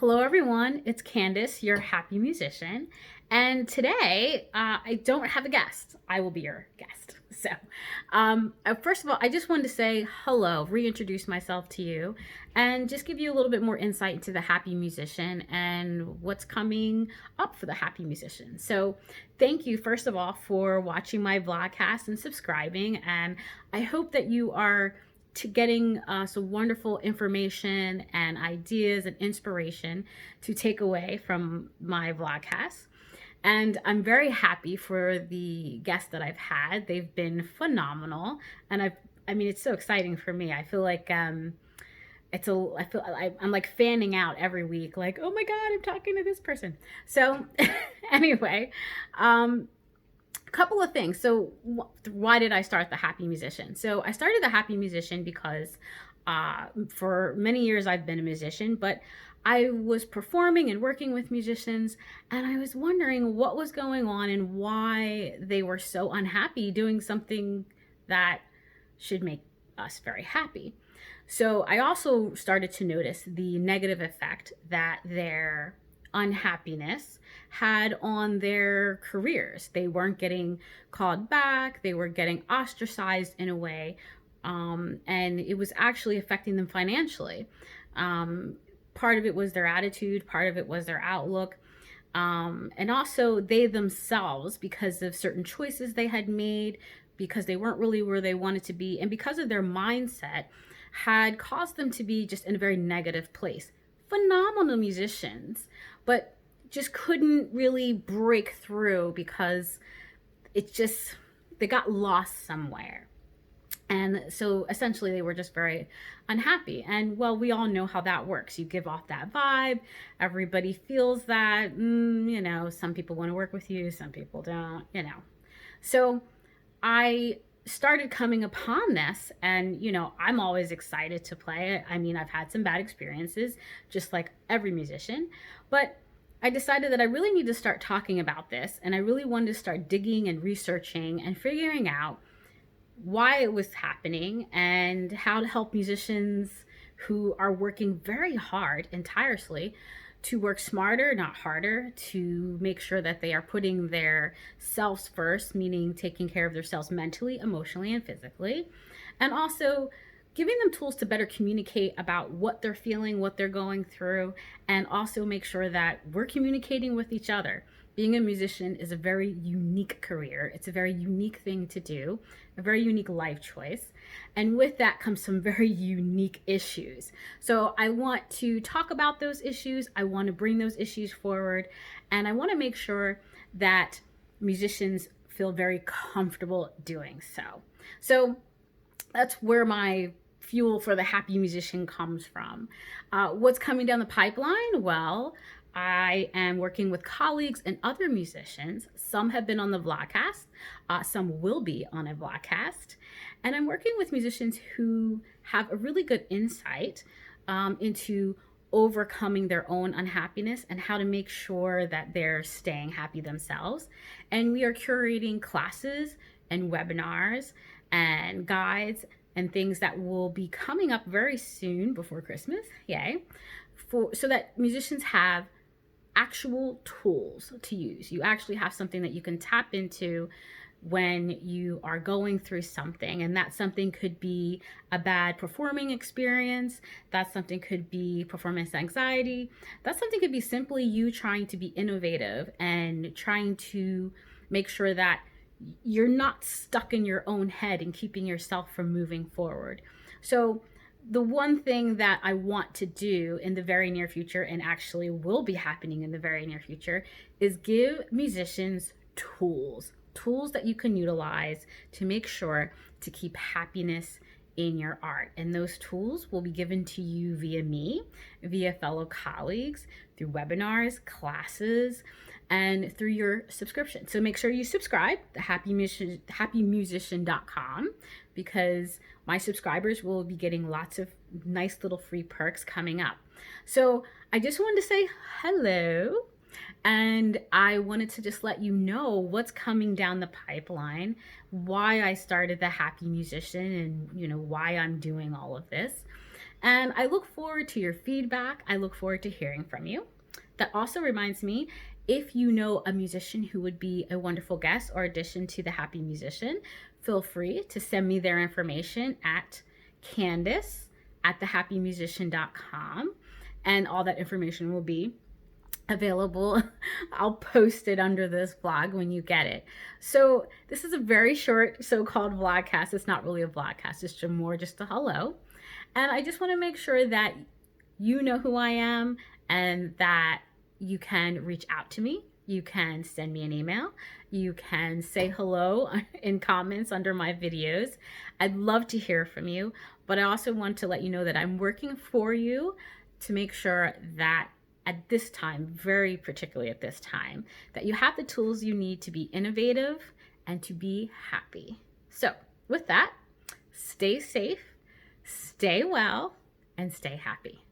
Hello, everyone. It's Candace, your happy musician. And today, I don't have a guest. I will be your guest. First of all, I just wanted to say hello, reintroduce myself to you, and just give you a little bit more insight into the happy musician and what's coming up for the happy musician. So, thank you, first of all, for watching my vlogcast and subscribing. And I hope that you are getting some wonderful information and ideas and inspiration to take away from my vlogcast. And I'm very happy for the guests that I've had. They've been phenomenal, and I mean, it's so exciting for me. I feel like I'm like fanning out every week, like, oh my God, I'm talking to this person. So anyway, couple of things. So why did I start the Happy Musician? So I started the Happy Musician because for many years I've been a musician, but I was performing and working with musicians, and I was wondering what was going on and why they were so unhappy doing something that should make us very happy. So I also started to notice the negative effect that their unhappiness had on their careers. They weren't getting called back, they were getting ostracized in a way, and it was actually affecting them financially. Part of it was their attitude, part of it was their outlook, and also they themselves, because of certain choices they had made, because they weren't really where they wanted to be, and because of their mindset, had caused them to be just in a very negative place. Phenomenal musicians, but just couldn't really break through because they got lost somewhere. And so essentially they were just very unhappy. And well, we all know how that works. You give off that vibe. Everybody feels that, some people want to work with you, some people don't. So I started coming upon this, and I'm always excited to play. I mean, I've had some bad experiences, just like every musician, but I decided that I really need to start talking about this, and I really wanted to start digging and researching and figuring out why it was happening and how to help musicians who are working very hard and tirelessly to work smarter, not harder, to make sure that they are putting their selves first, meaning taking care of themselves mentally, emotionally, and physically, and also giving them tools to better communicate about what they're feeling, what they're going through, and also make sure that we're communicating with each other. Being a musician is a very unique career. It's a very unique thing to do, a very unique life choice. And with that comes some very unique issues. So I want to talk about those issues. I want to bring those issues forward. And I want to make sure that musicians feel very comfortable doing so. So that's where my fuel for the happy musician comes from. What's coming down the pipeline? Well, I am working with colleagues and other musicians. Some have been on the vlogcast, some will be on a vlogcast, and I'm working with musicians who have a really good insight into overcoming their own unhappiness and how to make sure that they're staying happy themselves. And we are curating classes and webinars and guides and things that will be coming up very soon before Christmas, yay, so that musicians have actual tools to use. You actually have something that you can tap into when you are going through something, and that something could be a bad performing experience, that something could be performance anxiety, that something could be simply you trying to be innovative and trying to make sure that you're not stuck in your own head and keeping yourself from moving forward. So the one thing that I want to do in the very near future, and actually will be happening in the very near future, is give musicians tools that you can utilize to make sure to keep happiness in your art. And those tools will be given to you via me, via fellow colleagues, through webinars, classes, and through your subscription. So make sure you subscribe to happymusician.com, because my subscribers will be getting lots of nice little free perks coming up. So I just wanted to say hello, and I wanted to just let you know what's coming down the pipeline, why I started the Happy Musician, and why I'm doing all of this. And I look forward to your feedback. I look forward to hearing from you. That also reminds me, if you know a musician who would be a wonderful guest or addition to the Happy Musician, feel free to send me their information at Candace at thehappymusician.com. And all that information will be available. I'll post it under this vlog when you get it. So this is a very short so-called vlogcast. It's not really a vlogcast. It's just a hello. And I just want to make sure that you know who I am and that you can reach out to me. You can send me an email. You can say hello in comments under my videos. I'd love to hear from you, but I also want to let you know that I'm working for you to make sure that at this time, very particularly at this time, that you have the tools you need to be innovative and to be happy. So with that, stay safe, stay well, and stay happy.